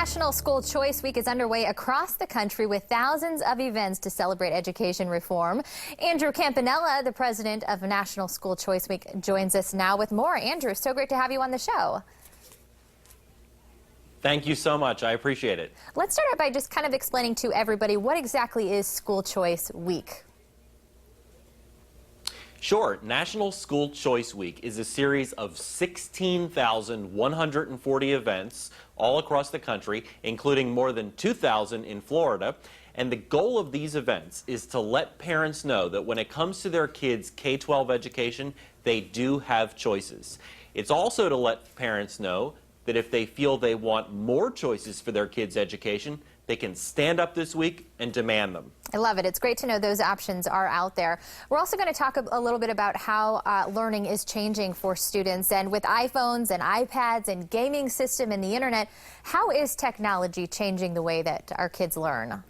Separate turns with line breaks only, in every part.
National School Choice Week is underway across the country with thousands of events to celebrate education reform. Andrew Campanella, the president of National School Choice Week, joins us now with more. Andrew, so great to have you on the show.
Thank you so much. I appreciate it.
Let's start out by just kind of explaining to everybody what exactly is School Choice Week.
Sure. National School Choice Week is a series of 16,140 events all across the country, including more than 2,000 in Florida. And the goal of these events is to let parents know that when it comes to their kids' K-12 education, they do have choices. It's also to let parents know that if they feel they want more choices for their kids' education, they can stand up this week and demand them.
I love it. It's great to know those options are out there. We're also going to talk a little bit about how learning is changing for students. And with iPhones and iPads and gaming system and the internet, how is technology changing the way that our kids learn?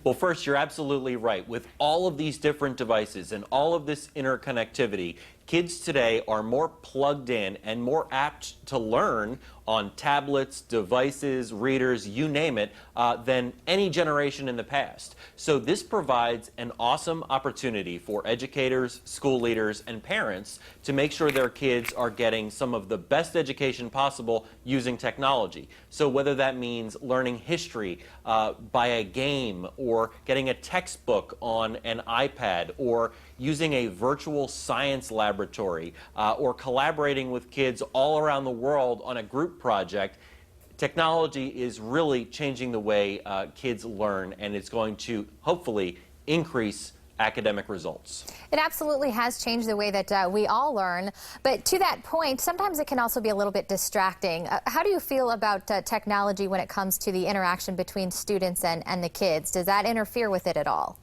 Well, first, you're absolutely right. With all of these different devices and all of this interconnectivity, kids today are more plugged in and more apt to learn on tablets, devices, readers, you name it, than any generation in the past. So this provides an awesome opportunity for educators, school leaders, and parents to make sure their kids are getting some of the best education possible using technology. So whether that means learning history by a game, or getting a textbook on an iPad, or using a virtual science laboratory, or collaborating with kids all around the world on a group project, technology is really changing the way kids learn, and it's going to hopefully increase academic results.
It absolutely has changed the way that we all learn, but to that point, sometimes it can also be a little bit distracting. How do you feel about technology when it comes to the interaction between students and the kids? Does that interfere with it at all?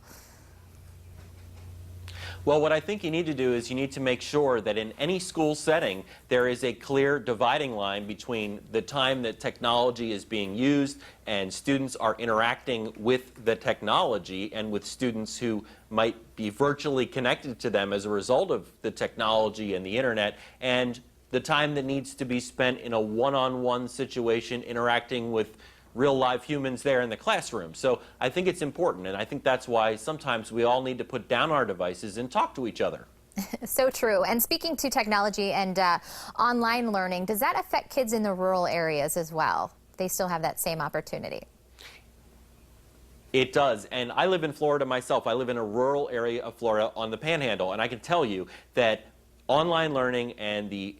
Well, what I think you need to do is you need to make sure that in any school setting there is a clear dividing line between the time that technology is being used and students are interacting with the technology, and with students who might be virtually connected to them as a result of the technology and the internet, and the time that needs to be spent in a one-on-one situation interacting with real live humans there in the classroom. So I think it's important, and I think that's why sometimes we all need to put down our devices and talk to each other.
So true. And speaking to technology and online learning, does that affect kids in the rural areas as well? They still have that same opportunity?
It does, and I live in Florida myself. I live in a rural area of Florida on the Panhandle, and I can tell you that online learning and the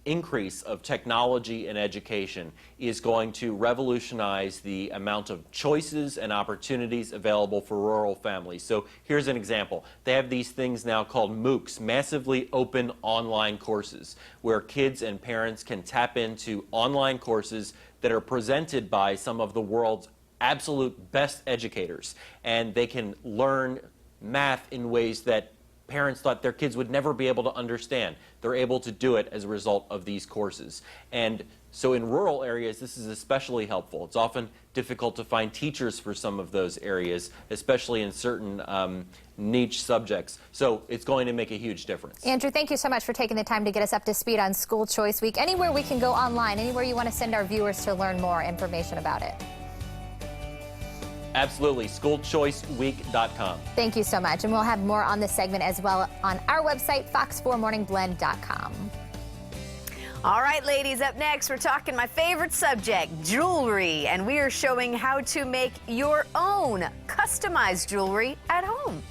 increase of technology and education is going to revolutionize the amount of choices and opportunities available for rural families. So here's an example. They have these things now called MOOCs, massively open online courses, where kids and parents can tap into online courses that are presented by some of the world's absolute best educators, and they can learn math in ways that parents thought their kids would never be able to understand. They're able to do it as a result of these courses. And so in rural areas, this is especially helpful. It's often difficult to find teachers for some of those areas, especially in certain niche subjects. So it's going to make a huge difference.
Andrew, thank you so much for taking the time to get us up to speed on School Choice Week. Anywhere we can go online, anywhere you want to send our viewers to learn more information about it.
Absolutely. SchoolChoiceWeek.com.
Thank you so much. And we'll have more on this segment as well on our website, fox4morningblend.com.
All right, ladies, up next, we're talking my favorite subject, jewelry. And we are showing how to make your own customized jewelry at home.